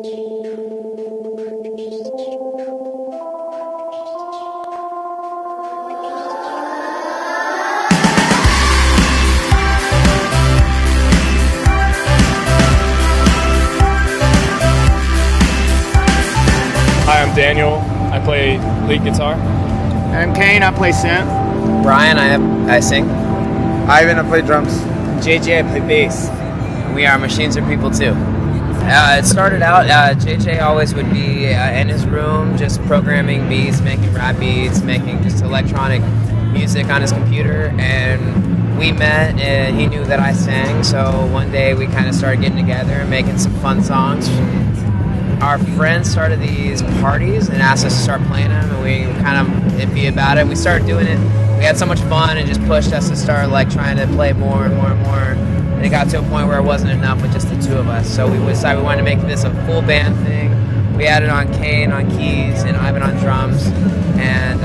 Hi, I'm Daniel. I play lead guitar. I'm Kane. I play synth. Brian, I sing. Ivan, I play drums. JJ, I play bass. And we are Machines Are People too. It started out, JJ always would be in his room just programming beats, making rap beats, making just electronic music on his computer, and we met and he knew that I sang, so one day we kind of started getting together and making some fun songs. Our friends started these parties and asked us to start playing them, and we were kind of iffy about it. We started doing it. We had so much fun and just pushed us to start like trying to play more and more and more. And it got to a point where it wasn't enough with just the two of us. So we decided we wanted to make this a full band thing. We added on Kane on keys and Ivan on drums, and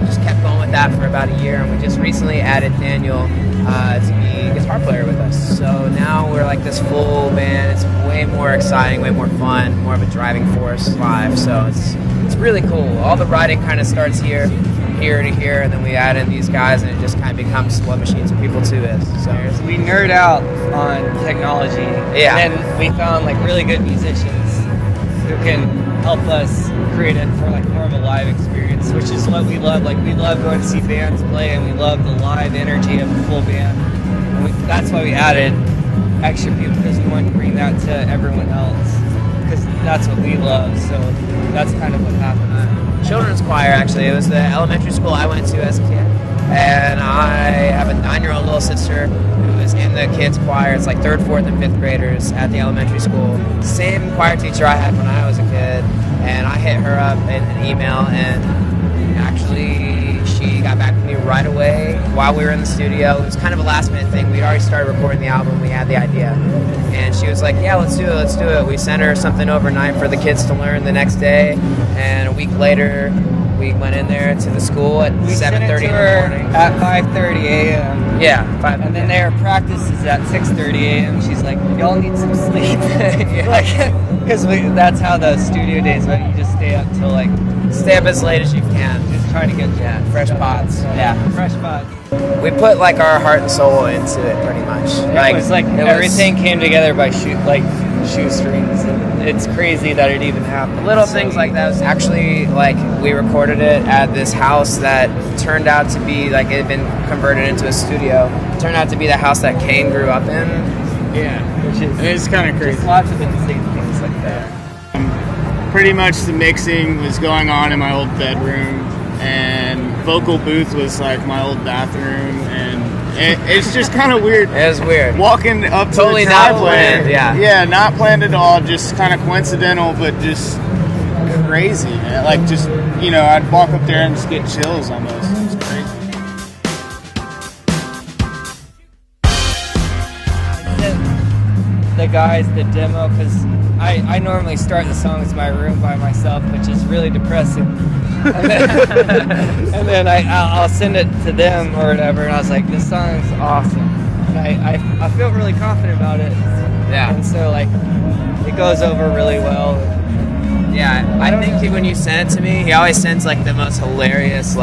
just kept going with that for about a year. And we just recently added Daniel to be a guitar player with us. So now we're like this full band. It's way more exciting, way more fun, more of a driving force live. So it's really cool. All the writing kind of starts here to here, and then we add in these guys, and it just kind of becomes what Machines Are People 2 is. So We nerd out on technology. Yeah. And then we found like really good musicians who can help us create it for like more of a live experience, which is what we love. Like we love going to see bands play, and we love the live energy of a full band. And that's why we added extra people, because we wanted to bring that to everyone else, because that's what we love. So that's kind of what happened. Children's choir, actually. It was the elementary school I went to as a kid. And I have a 9-year-old little sister who is in the kids' choir. It's like 3rd, 4th, and 5th graders at the elementary school. Same choir teacher I had when I was a kid. And I hit her up in an email, and actually she got back with me right away while we were in the studio. It was kind of a last-minute thing. We'd already started recording the album. We had the idea. And she was like, yeah, let's do it. We sent her something overnight for the kids to learn the next day. And a week later, we went in there to the school at 7:30 in the morning. At 5:30 a.m. Yeah, 5. And then their practice is at 6:30 a.m. She's like, y'all need some sleep. Because that's how the studio days are. You just stay up till like... Stay up as late as you can. Just trying to get fresh pots. Yeah, fresh pots. We put like our heart and soul into it pretty much. It was like everything came together by shoestrings, and it's crazy that it even happened. Little things like that. Was actually like we recorded it at this house that turned out to be like it had been converted into a studio. It turned out to be the house that Kane grew up in. Yeah, which is It's kind of crazy. just lots of insane things like that. Pretty much the mixing was going on in my old bedroom, and vocal booth was like my old bathroom, and it's just kind of weird. It was weird. Walking up to Totally the not driveway. planned, yeah. Yeah, not planned at all, just kind of coincidental, but just crazy, man. Like just, I'd walk up there and just get chills almost. It was crazy. The guys, the demo, because I normally start the songs in my room by myself, which is really depressing. And then I'll send it to them or whatever, and I was like, this song's awesome. And I feel really confident about it. Yeah. And so like it goes over really well. Yeah, I think when you send it to me, he always sends like the most hilarious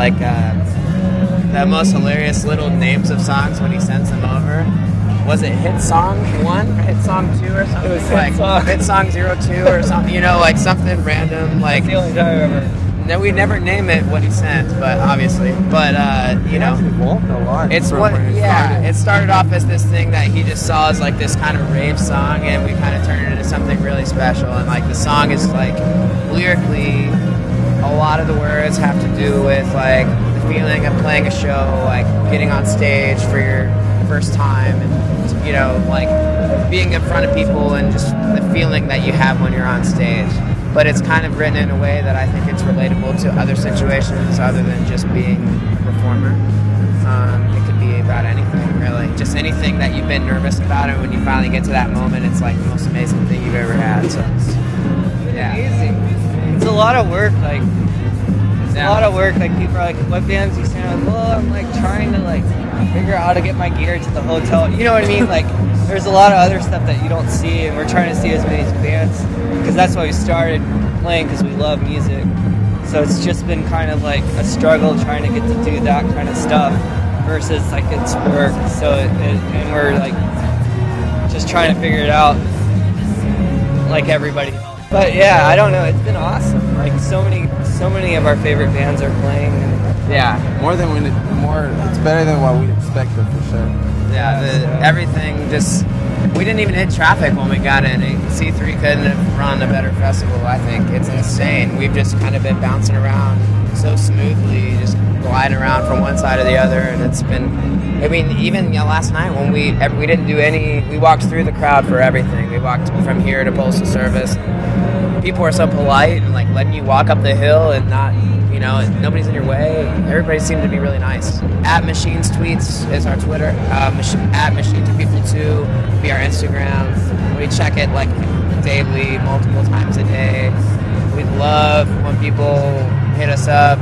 little names of songs when he sends them over. Was it Hit Song 1 or Hit Song 2 or something? It was Hit Song 02 or something, like something random. Like, That's the only time I ever. No, we never name it what he sent, but obviously. But, it's what, it started off as this thing that he just saw as like this kind of rave song, and we kind of turned it into something really special. And like the song is like, lyrically, a lot of the words have to do with like the feeling of playing a show, like getting on stage for your first time, and like being in front of people, and just the feeling that you have when you're on stage. But it's kind of written in a way that I think it's relatable to other situations other than just being a performer. It could be about anything, really. Just anything that you've been nervous about, and when you finally get to that moment, it's like the most amazing thing you've ever had. So, Amazing. It's a lot of work, like a lot of work. Like people are like, what bands you sound? Well, I'm like trying to like figure out how to get my gear to the hotel. You know what I mean? Like there's a lot of other stuff that you don't see, and we're trying to see as many bands because that's why we started playing, because we love music. So it's just been kind of like a struggle trying to get to do that kind of stuff versus like it's work. So and we're like just trying to figure it out like everybody. But yeah, I don't know. It's been awesome. Like so many of our favorite bands are playing. And Yeah, It's better than what we expected for sure. yeah. Everything just. We didn't even hit traffic when we got in. C3 couldn't have run a better festival, I think. It's insane. We've just kind of been bouncing around so smoothly, just gliding around from one side to the other, and it's been. I mean, even last night when we didn't do any. We walked through the crowd for everything. We walked from here to Postal Service. People are so polite and like letting you walk up the hill and not. Nobody's in your way. Everybody seemed to be really nice. @Machines Tweets is our Twitter. @Machines Are People Too be our Instagram. We check it like daily, multiple times a day. We love when people hit us up.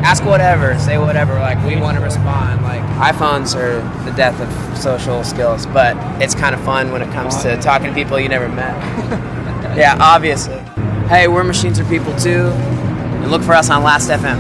Ask whatever, say whatever. Like we want to respond. Like iPhones are the death of social skills, but it's kind of fun when it comes to talking to people you never met. Yeah, obviously. Hey, we're Machines Are People Too. And look for us on Last.fm.